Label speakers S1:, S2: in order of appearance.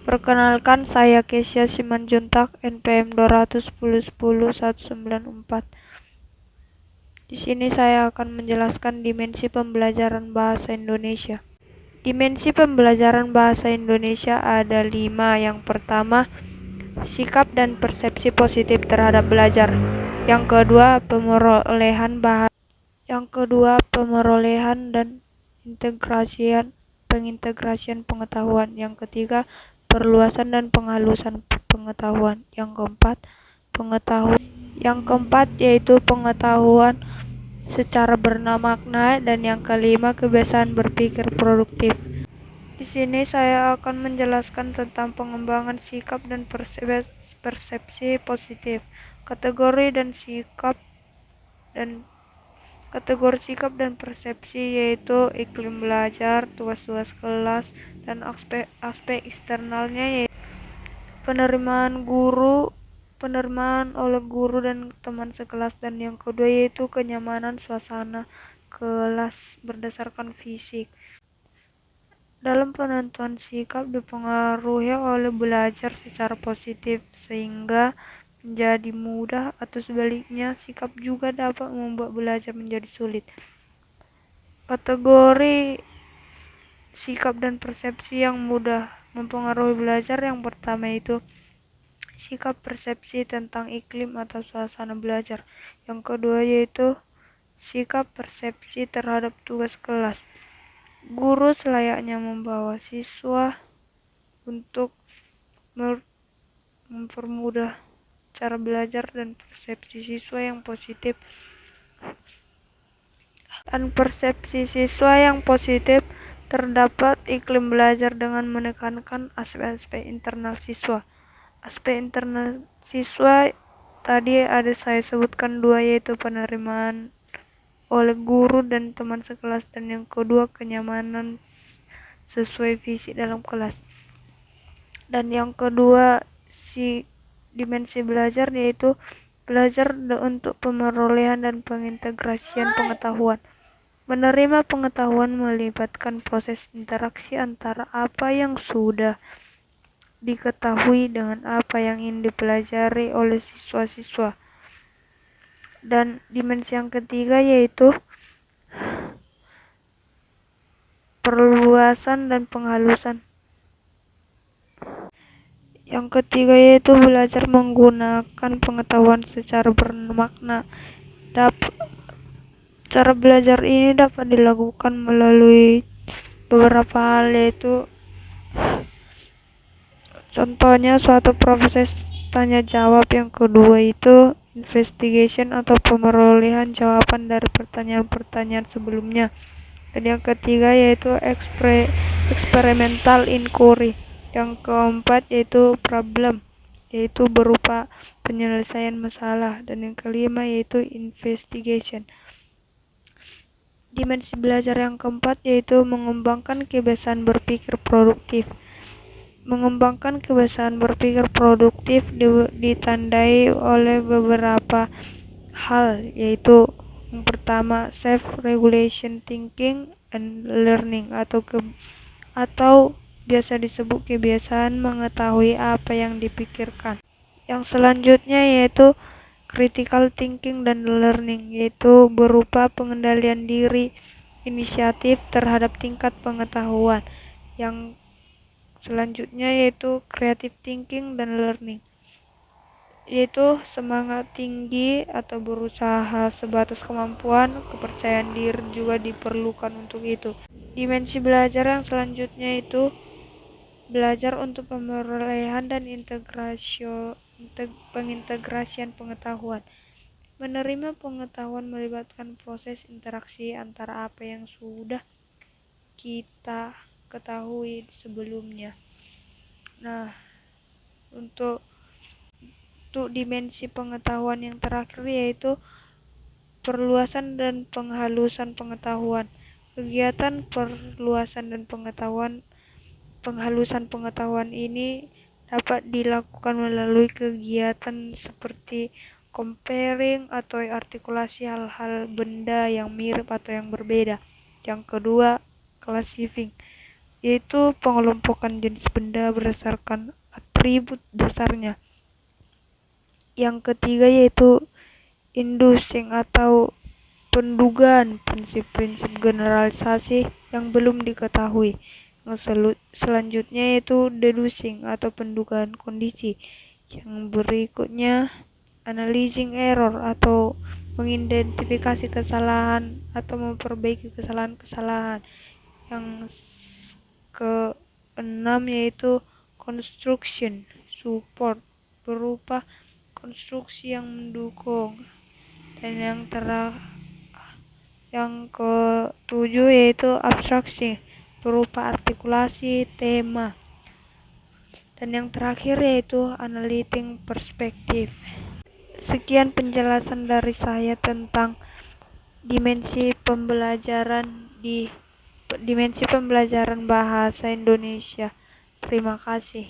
S1: Perkenalkan, saya Kesha Simanjuntak, NPM 210101964. Di sini saya akan menjelaskan dimensi pembelajaran bahasa Indonesia. Dimensi pembelajaran bahasa Indonesia ada 5. Yang pertama, sikap dan persepsi positif terhadap belajar. Yang kedua, pemerolehan dan pengintegrasian pengetahuan. Yang ketiga, perluasan dan penghalusan pengetahuan. Yang keempat yaitu pengetahuan secara bermakna, dan yang kelima, kebiasaan berpikir produktif. Di sini saya akan menjelaskan tentang pengembangan sikap dan persepsi positif. Kategori sikap dan persepsi yaitu iklim belajar, tugas-tugas kelas, dan aspek eksternalnya yaitu penerimaan oleh guru dan teman sekelas, dan yang kedua yaitu kenyamanan suasana kelas berdasarkan fisik. Dalam penentuan sikap dipengaruhi oleh belajar secara positif sehingga menjadi mudah, atau sebaliknya sikap juga dapat membuat belajar menjadi sulit. Kategori sikap dan persepsi yang mudah mempengaruhi belajar, yang pertama itu sikap persepsi tentang iklim atau suasana belajar. Yang kedua yaitu sikap persepsi terhadap tugas kelas. Guru selayaknya membawa siswa untuk mempermudah cara belajar, dan persepsi siswa yang terdapat iklim belajar dengan menekankan aspek-aspek internal siswa. Aspek internal siswa tadi ada saya sebutkan 2, yaitu penerimaan oleh guru dan teman sekelas, dan yang kedua kenyamanan sesuai visi dalam kelas. Dan yang kedua dimensi belajar yaitu belajar untuk pemerolehan dan pengintegrasian pengetahuan. Menerima pengetahuan melibatkan proses interaksi antara apa yang sudah diketahui dengan apa yang ingin dipelajari oleh siswa-siswa. Dan dimensi yang ketiga yaitu perluasan dan penghalusan. Yang ketiga yaitu belajar menggunakan pengetahuan secara bermakna. Cara belajar ini dapat dilakukan melalui beberapa hal, yaitu contohnya suatu proses tanya jawab. Yang kedua itu investigation atau pemerolehan jawaban dari pertanyaan-pertanyaan sebelumnya. Dan yang ketiga yaitu experimental inquiry. Yang keempat yaitu problem, yaitu berupa penyelesaian masalah, dan yang kelima yaitu investigation. Dimensi belajar yang keempat yaitu mengembangkan kebiasaan berpikir produktif. Mengembangkan kebiasaan berpikir produktif ditandai oleh beberapa hal, yaitu yang pertama self-regulation thinking and learning atau biasa disebut kebiasaan mengetahui apa yang dipikirkan. Yang selanjutnya yaitu critical thinking dan learning, yaitu berupa pengendalian diri, inisiatif terhadap tingkat pengetahuan. Yang selanjutnya yaitu creative thinking dan learning, yaitu semangat tinggi atau berusaha sebatas kemampuan. Kepercayaan diri juga diperlukan untuk itu. Dimensi belajar yang selanjutnya itu belajar untuk pemerolehan dan pengintegrasian pengetahuan. Menerima pengetahuan melibatkan proses interaksi antara apa yang sudah kita ketahui sebelumnya. Nah, untuk dimensi pengetahuan yang terakhir yaitu perluasan dan penghalusan pengetahuan. Kegiatan perluasan dan penghalusan pengetahuan ini dapat dilakukan melalui kegiatan seperti comparing atau artikulasi hal-hal benda yang mirip atau yang berbeda. Yang kedua, classifying, yaitu pengelompokan jenis benda berdasarkan atribut dasarnya. Yang ketiga yaitu inducing atau pendugaan, prinsip-prinsip generalisasi yang belum diketahui. Yang selanjutnya yaitu deducing atau pendugaan kondisi. Yang berikutnya analyzing error atau mengidentifikasi kesalahan atau memperbaiki kesalahan-kesalahan. Yang keenam yaitu construction support, berupa konstruksi yang mendukung. Dan yang ketujuh yaitu abstraksi, berupa artikulasi tema. Dan yang terakhir yaitu analytic perspective. Sekian penjelasan dari saya tentang dimensi pembelajaran bahasa Indonesia. Terima kasih.